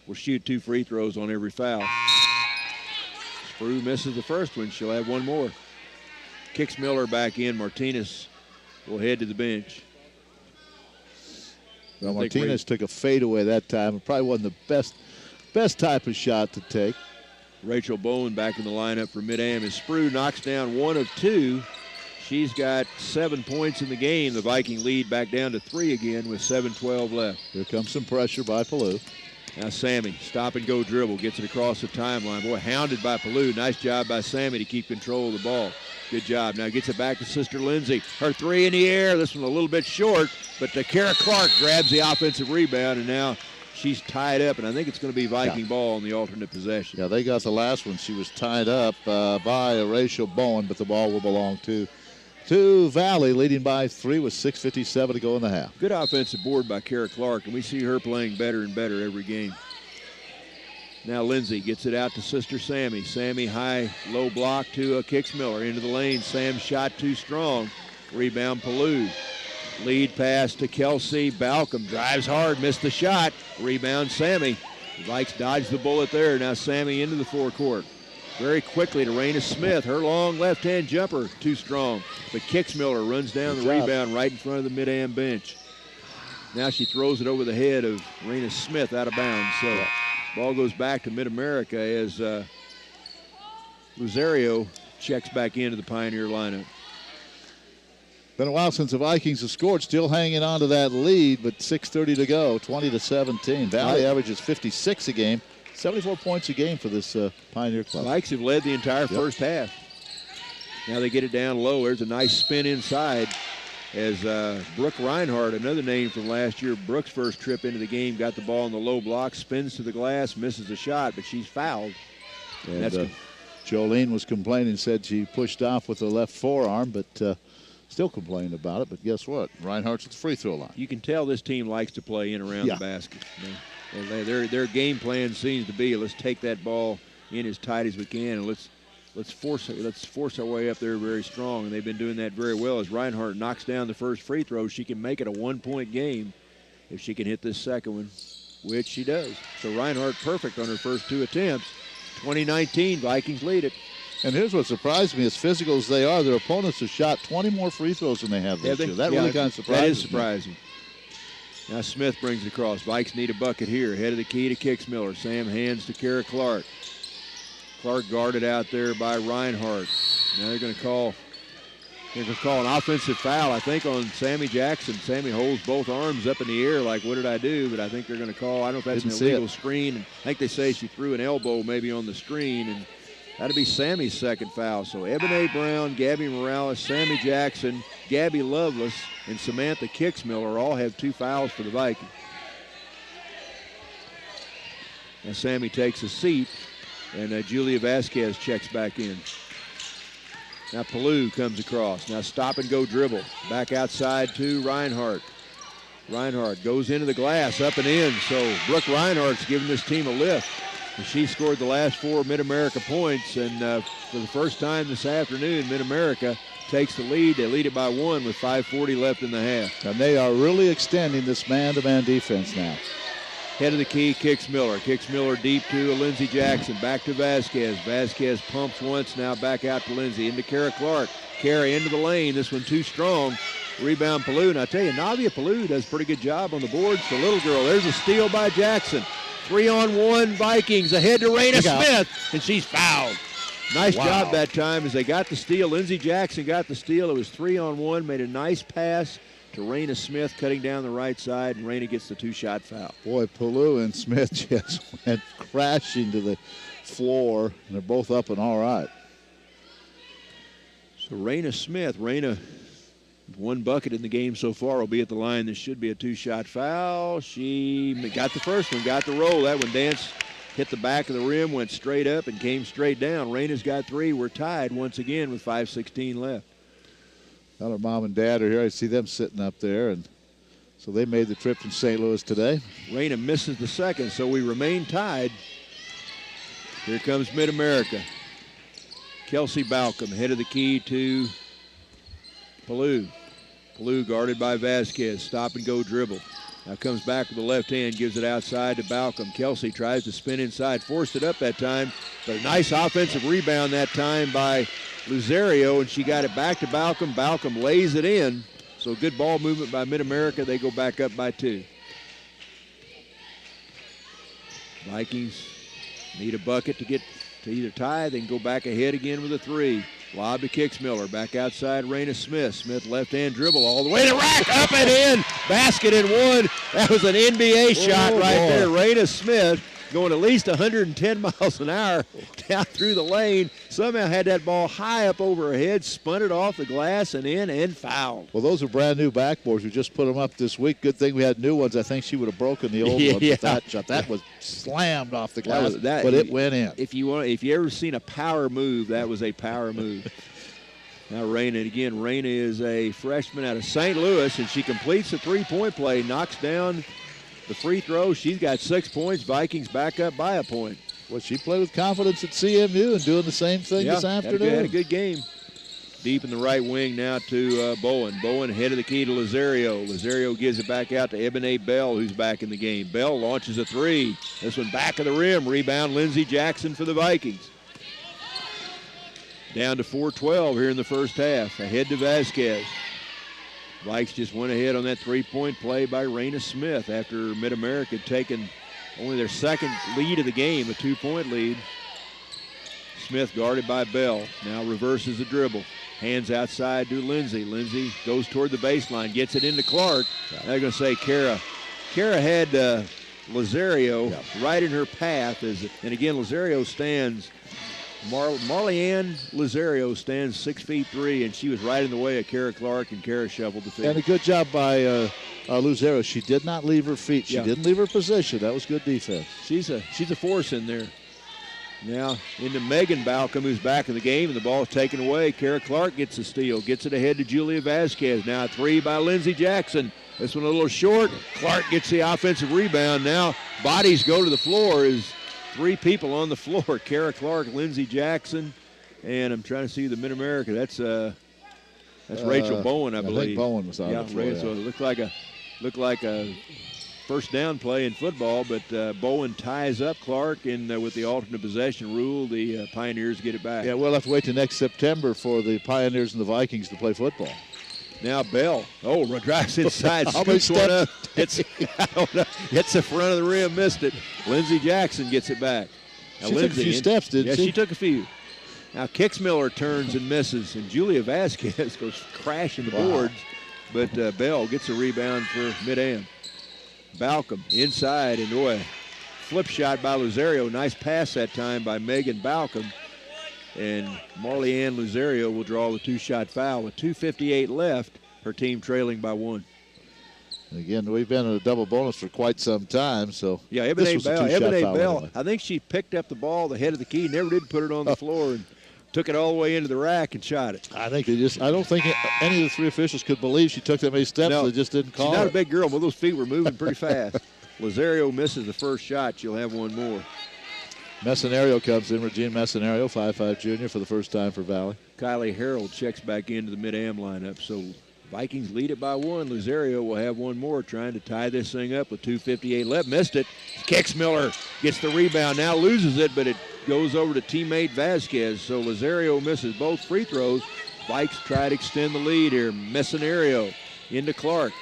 will shoot 2 free throws on every foul. Sprue misses the first one. She'll have 1 more. Kicks Miller back in. Martinez will head to the bench. Well, Martinez took a fadeaway that time. It probably wasn't the best type of shot to take. Rachel Bowen back in the lineup for MidAm as Sprue knocks down 1 of 2. she's got 7 points in the game. The Viking lead back down to 3 again with 7:12 left. Here comes some pressure by Palou. Now Sammy, stop and go dribble, gets it across the timeline. Boy, hounded by Palou. Nice job by Sammy to keep control of the ball. Good job. Now gets it back to Sister Lindsay. Her three in the air. This one a little bit short, but Kara Clark grabs the offensive rebound, and now she's tied up, and I think it's going to be Viking ball on the alternate possession. Yeah, they got the last one. She was tied up by Rachel Bowen, but the ball will belong to Valley, leading by 3 with 6:57 to go in the half. Good offensive board by Kara Clark, and we see her playing better and better every game. Now Lindsay gets it out to Sister Sammy. Sammy high, low block to Kixmiller into the lane. Sam's shot too strong. Rebound Palou. Lead pass to Kelsey. Balcom drives hard, missed the shot. Rebound Sammy. The Vikes dodge the bullet there. Now Sammy into the forecourt. Very quickly to Raina Smith. Her long left-hand jumper too strong. But Kixmiller runs down the rebound right in front of the MidAm bench. Now she throws it over the head of Raina Smith out of bounds. So ball goes back to Mid-America as Luzario checks back into the Pioneer lineup. Been a while since the Vikings have scored, still hanging on to that lead, but 6:30 to go, 20-17. Valley averages 56 a game, 74 points a game for this Pioneer club. Vikes have led the entire first half. Now they get it down low. There's a nice spin inside as Brooke Reinhardt, another name from last year, Brooke's first trip into the game, got the ball in the low block, spins to the glass, misses the shot, but she's fouled. And Jolene was complaining, said she pushed off with her left forearm, but still complaining about it. But guess what? Reinhardt's at the free throw line. You can tell this team likes to play in around the basket. Their game plan seems to be, let's take that ball in as tight as we can, and let's force our way up there very strong, and they've been doing that very well. As Reinhardt knocks down the first free throw, she can make it a one-point game if she can hit this second one, which she does. So Reinhardt perfect on her first 2 attempts. 2019, Vikings lead it. And here's what surprised me: as physical as they are, their opponents have shot 20 more free throws than they have this year. That really kind of surprises me. That is surprising. Now Smith brings it across. Vikes need a bucket here. Head of the key to Kixmiller. Sam hands to Kara Clark. Clark guarded out there by Reinhardt. Now they're going to call an offensive foul, I think, on Sammy Jackson. Sammy holds both arms up in the air like, what did I do? But I think they're going to call, I don't know if that's an illegal screen. And I think they say she threw an elbow maybe on the screen, and that'll be Sammy's second foul. So Ebony Brown, Gabby Morales, Sammy Jackson, Gabby Lovelace, and Samantha Kixmiller all have 2 fouls for the Vikings. Now Sammy takes a seat, and Julia Vasquez checks back in. Now Palou comes across. Now stop and go dribble. Back outside to Reinhardt. Reinhardt goes into the glass, up and in. So Brooke Reinhardt's giving this team a lift. She scored the last 4 Mid-America points, and for the first time this afternoon, Mid-America takes the lead. They lead it by 1 with 5:40 left in the half. And they are really extending this man-to-man defense now. Head of the key, Kixmiller. Kixmiller deep to Lindsey Jackson. Back to Vasquez. Vasquez pumps once, now back out to Lindsey. Into Kara Clark. Kara into the lane. This one too strong. Rebound Palou. And I tell you, Navia Palou does a pretty good job on the boards. The little girl. There's a steal by Jackson. 3-on-1 Vikings ahead to Raina Smith, and she's fouled. Nice job that time as they got the steal. Lindsey Jackson got the steal. It was 3-on-1, made a nice pass to Raina Smith cutting down the right side, and Raina gets the 2-shot foul. Boy, Palou and Smith just went crashing to the floor, and they're both up and all right. So Raina Smith, 1 bucket in the game so far, will be at the line. This should be a 2-shot foul. She got the first one, got the roll. That one danced, hit the back of the rim, went straight up and came straight down. Raina's got 3. We're tied once again with 5:16 left. Now her mom and dad are here. I see them sitting up there, and so they made the trip from St. Louis today. Raina misses the second, so we remain tied. Here comes Mid-America. Kelsey Balcom, head of the key to Palou. Palou guarded by Vasquez. Stop and go dribble. Now comes back with the left hand, gives it outside to Balcom. Kelsey tries to spin inside, forced it up that time, but a nice offensive rebound that time by Luzario, and she got it back to Balcom. Balcom lays it in, so good ball movement by Mid-America. They go back up by 2. Vikings need a bucket to get to either tie, then go back ahead again with a 3. Lob to Kicksmiller. Back outside, Raina Smith. Smith left-hand dribble all the way to rack. Up and in. Basket and one. That was an NBA shot right there. Raina Smith going at least 110 miles an hour down through the lane. Somehow had that ball high up over her head, spun it off the glass and in and fouled. Well, those are brand new backboards. We just put them up this week. Good thing we had new ones. I think she would have broken the old ones with that shot. That was slammed off the glass, but it went in. If you ever seen a power move, that was a power move. Now Raina, again, Raina is a freshman out of St. Louis, and she completes the three-point play, knocks down the free throw. She's got 6 points. Vikings back up by a point. Well, she played with confidence at CMU and doing the same thing this afternoon. Had a good game. Deep in the right wing now to Bowen. Bowen head of the key to Lazario. Lazario gives it back out to Ebony Bell, who's back in the game. Bell launches a three. This one back of the rim. Rebound Lindsey Jackson for the Vikings. Down to 4:12 here in the first half. Ahead to Vasquez. Vikes just went ahead on that three-point play by Raina Smith after Mid-America had taken only their second lead of the game, a 2-point lead. Smith guarded by Bell. Now reverses the dribble. Hands outside to Lindsey. Lindsey goes toward the baseline, gets it into Clark. They're going to say Kara. Kara had Lazario right in her path. And again, Lazario stands, Marley-Ann Lazario stands 6'3", and she was right in the way of Kara Clark, and Kara shoveled the feet. And a good job by Lazario. She did not leave her feet. She didn't leave her position. That was good defense. She's a force in there. Now into Megan Balcom, who's back in the game, and the ball is taken away. Kara Clark gets the steal, gets it ahead to Julia Vasquez. Now a three by Lindsey Jackson. This one a little short. Clark gets the offensive rebound. Now bodies go to the floor. Is three people on the floor. Kara Clark, Lindsey Jackson, and I'm trying to see the Mid-America. That's Rachel Bowen, I believe. I think Bowen was on the floor. So it looked like a first down play in football, but Bowen ties up Clark, and with the alternate possession rule, the Pioneers get it back. Yeah, we'll have to wait till next September for the Pioneers and the Vikings to play football. Now Bell, drives inside, scoops one up. Hits the front of the rim, missed it. Lindsey Jackson gets it back. Now she took a few steps, didn't she? Yeah, she took a few. Now Kicksmiller turns and misses, and Julia Vasquez goes crashing the boards, but Bell gets a rebound for MidAm. Balcom inside, and flip shot by Lazario. Nice pass that time by Megan Balcom. And Marley-Ann Lazario will draw the two-shot foul. With 2:58 left, her team trailing by one. Again, we've been in a double bonus for quite some time, so yeah, Ebony Bell. Anyway. I think she picked up the ball, the head of the key, never did put it on the floor, and took it all the way into the rack and shot it. I don't think any of the three officials could believe she took that many steps. No, they just didn't call she's not it. a big girl, but those feet were moving pretty fast. Lazario misses the first shot. She'll have one more. Messenario comes in. Regine Messenario, 5'5" junior for the first time for Valley. Kylie Harold checks back into the MidAm lineup. So Vikings lead it by one. Lazario will have one more, trying to tie this thing up with 2:58 left. Missed it. Kicksmiller gets the rebound. Now loses it, but it goes over to teammate Vasquez. So Lazario misses both free throws. Vikes try to extend the lead here. Messenario into Clark.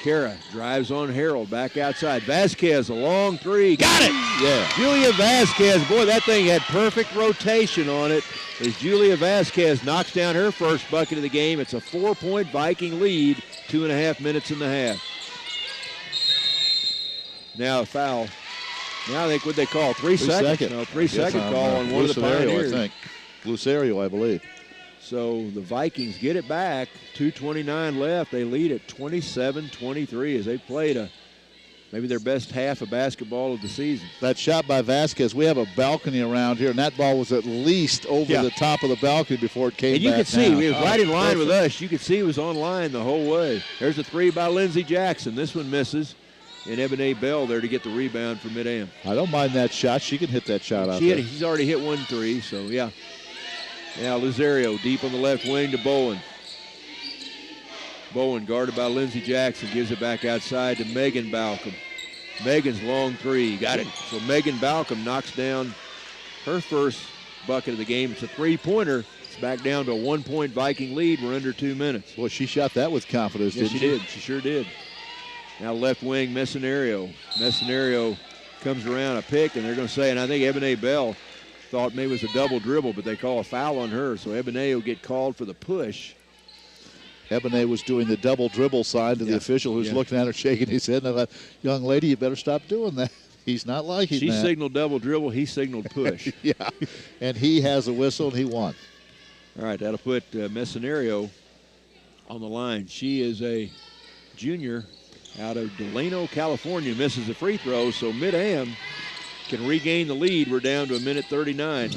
Kara drives on Harold, back outside. Vasquez, a long three. Got it! Yeah. Julia Vasquez, boy, that thing had perfect rotation on it. As Julia Vasquez knocks down her first bucket of the game. It's a 4-point Viking lead, 2.5 minutes in the half. Now a foul. Now I think what they call 3 seconds. No, 3-second call on one of the Pioneers. I think. Lucerio, I believe. So the Vikings get it back. 2:29 left. They lead at 27-23 as they played maybe their best half of basketball of the season. That shot by Vasquez, we have a balcony around here, and that ball was at least over the top of the balcony before it came back. And you could see, down. it was right in line with us. You could see it was on line the whole way. There's a three by Lindsey Jackson. This one misses. And Ebony Bell there to get the rebound for MidAm. I don't mind that shot. She can hit that shot out there. He's already hit 1 3, so yeah. Now Lazario deep on the left wing to Bowen. Bowen guarded by Lindsey Jackson, gives it back outside to Megan Balcom. Megan's long three, got it. So Megan Balcom knocks down her first bucket of the game. It's a three-pointer. It's back down to a 1-point Viking lead. We're under 2 minutes. Well, she shot that with confidence, yes, didn't she did. She sure did. Now left wing, Messenario. Messenario comes around a pick, and they're going to say, and I think Ebony Bell thought maybe it was a double dribble, but they call a foul on her. So Ebene will get called for the push. Ebene was doing the double dribble sign to the official who's looking at her, shaking his head. And I thought, young lady, you better stop doing that. He's not liking that. She signaled double dribble. He signaled push. Yeah, and he has a whistle, and he won. All right, that'll put Messenario on the line. She is a junior out of Delano, California, misses the free throw, so MidAm can regain the lead. We're down to a minute 39.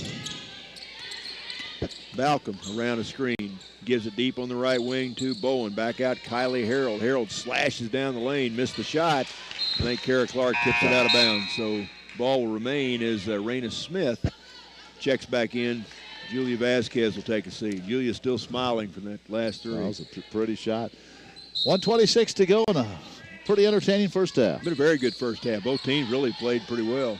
Balcom around a screen, gives it deep on the right wing to Bowen. Back out Kylie Harold. Harold slashes down the lane, missed the shot. I think Kara Clark tips it out of bounds. So ball will remain as Raina Smith checks back in. Julia Vasquez will take a seat. Julia's still smiling from that last three. That was a pretty shot. 1:26 to go in a pretty entertaining first half. Been a very good first half. Both teams really played pretty well.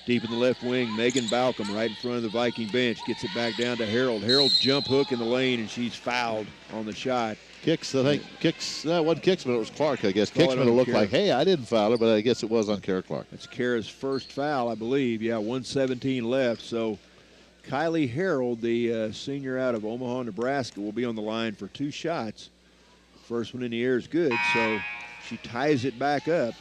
Deep in the left wing, Megan Balcom right in front of the Viking bench. Gets it back down to Harold. Harold jump hook in the lane, and she's fouled on the shot. Kicks, I think, that wasn't Kicksman, it was Clark, I guess. Kicksman will look like, hey, I didn't foul her, but I guess it was on Kara Clark. That's Kara's first foul, I believe. Yeah, 1:17 left. So Kylie Harold, the senior out of Omaha, Nebraska, will be on the line for 2 shots. First one in the air is good, so she ties it back up.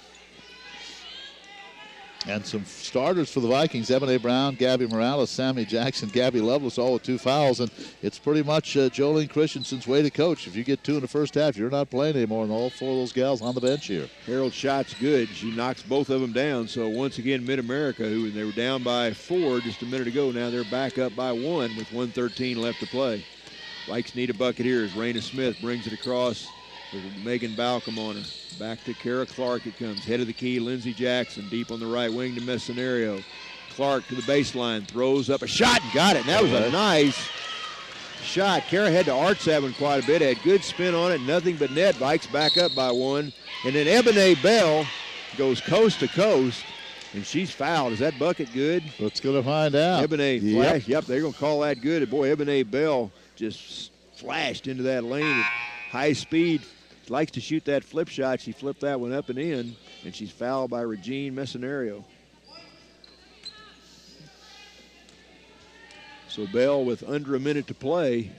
And some starters for the Vikings, Ebene Brown, Gabby Morales, Sammy Jackson, Gabby Lovelace, all with 2 fouls. And it's pretty much Jolene Christensen's way to coach. If you get 2 in the first half, you're not playing anymore. And all 4 of those gals on the bench here. Harold's shot's good. She knocks both of them down. So once again, Mid-America, who they were down by 4 just a minute ago, now they're back up by 1 with 1:13 left to play. Vikes need a bucket here as Raina Smith brings it across with Megan Balcom on her. Back to Kara Clark it comes. Head of the key, Lindsey Jackson deep on the right wing to Messenario. Clark to the baseline, throws up a shot and got it. And that was a nice shot. Kara had to arch that one quite a bit. Had good spin on it, nothing but net. Vikes back up by 1. And then Ebene Bell goes coast to coast, and she's fouled. Is that bucket good? Let's go to find out. Ebene flash. Yep, they're going to call that good. And boy, Ebene Bell just flashed into that lane at high speed. Likes to shoot that flip shot. She flipped that one up and in, and she's fouled by Regine Messenario. So Bell, with under a minute to play,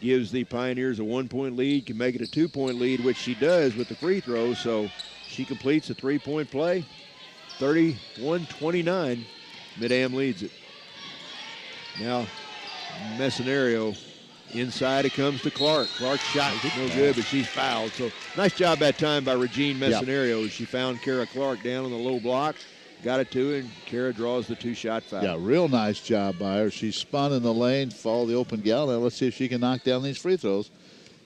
gives the Pioneers a 1-point lead, can make it a 2-point lead, which she does with the free throw. So she completes a 3-point play. 31-29, MidAm leads it. Now Messenario. Inside it comes to Clark. Clark's shot no good, but she's fouled. So nice job that time by Regine Messenario. Yep. She found Kara Clark down on the low block, got it to her, and Kara draws the 2-shot foul. Yeah, real nice job by her. She spun in the lane, followed the open gal. Now let's see if she can knock down these free throws.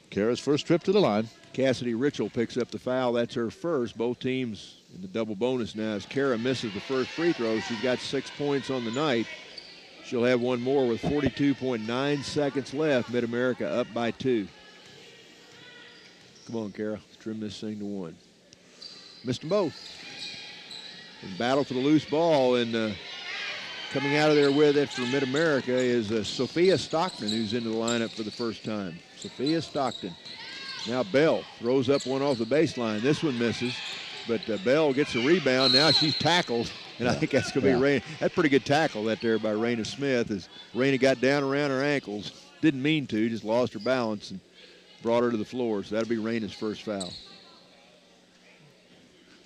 Kara's first trip to the line. Cassidy Ritchell picks up the foul. That's her first. Both teams in the double bonus now. As Kara misses the first free throw, she's got 6 points on the night. She'll have one more with 42.9 seconds left. Mid-America up by 2. Come on, Kara. Let's trim this thing to 1. Missed them both. In battle for the loose ball, and coming out of there with it for Mid-America is Sophia Stockton, who's into the lineup for the first time. Sophia Stockton. Now Bell throws up one off the baseline. This one misses, but Bell gets a rebound. Now she's tackled. And I think that's going to be Raina. That's a pretty good tackle that there by Raina Smith as Raina got down around her ankles. Didn't mean to, just lost her balance and brought her to the floor. So that'll be Raina's first foul.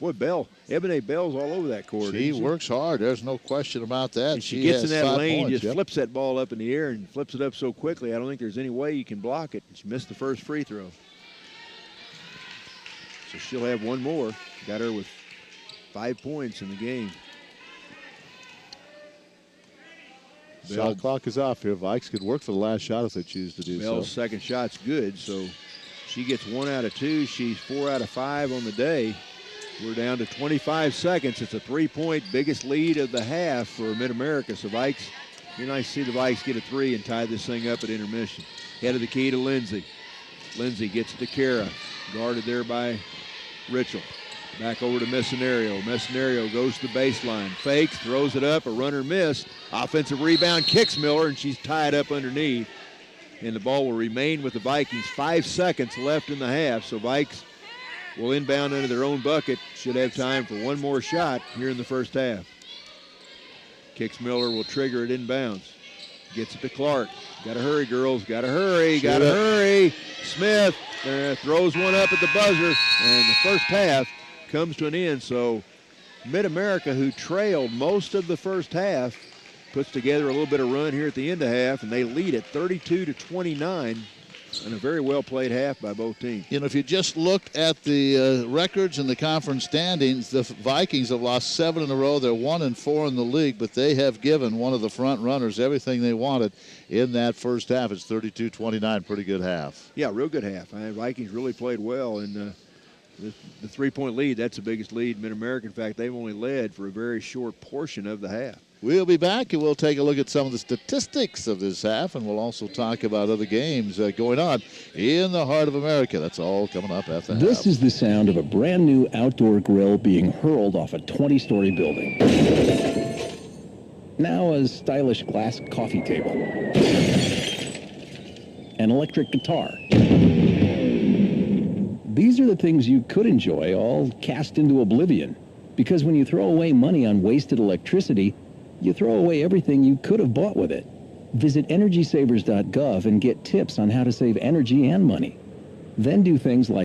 Boy, Ebene Bell's all over that court. She works hard. There's no question about that. And she gets in that lane, just flips that ball up in the air and flips it up so quickly. I don't think there's any way you can block it. She missed the first free throw. So she'll have one more. Got her with 5 points in the game. Shot clock is off here. Vikes could work for the last shot if they choose to do so. Bell's second shot's good, so she gets 1 out of 2. She's 4 out of 5 on the day. We're down to 25 seconds. It's a 3-point biggest lead of the half for Mid-America. So Vikes, you're nice to see the Vikes get a 3 and tie this thing up at intermission. Head of the key to Lindsay. Lindsay gets it to Kara. Guarded there by Ritchell. Back over to Messenario. Messenario goes to the baseline. Fakes, throws it up, a runner missed. Offensive rebound, kicks Miller, and she's tied up underneath. And the ball will remain with the Vikings. 5 seconds left in the half, so Vikes will inbound under their own bucket. Should have time for one more shot here in the first half. Kicks Miller, will trigger it inbounds. Gets it to Clark. Got to hurry, girls. Got to hurry. Got to hurry. Smith throws one up at the buzzer, and the first half comes to an end. So Mid-America, who trailed most of the first half, puts together a little bit of run here at the end of half, and they lead at 32-29. And a very well-played half by both teams. You know, if you just looked at the records and the conference standings, the Vikings have lost 7 in a row. They're 1-4 in the league, but they have given one of the front runners everything they wanted in that first half. It's 32-29, pretty good half. Yeah, real good half. Vikings really played well, and the three-point lead, that's the biggest lead Mid-America. In fact, they've only led for a very short portion of the half. We'll be back, and we'll take a look at some of the statistics of this half, and we'll also talk about other games going on in the heart of America. That's all coming up at the half. This is the sound of a brand new outdoor grill being hurled off a 20-story building. Now a stylish glass coffee table. An electric guitar. These are the things you could enjoy, all cast into oblivion. Because when you throw away money on wasted electricity, you throw away everything you could have bought with it. Visit EnergySavers.gov and get tips on how to save energy and money. Then do things like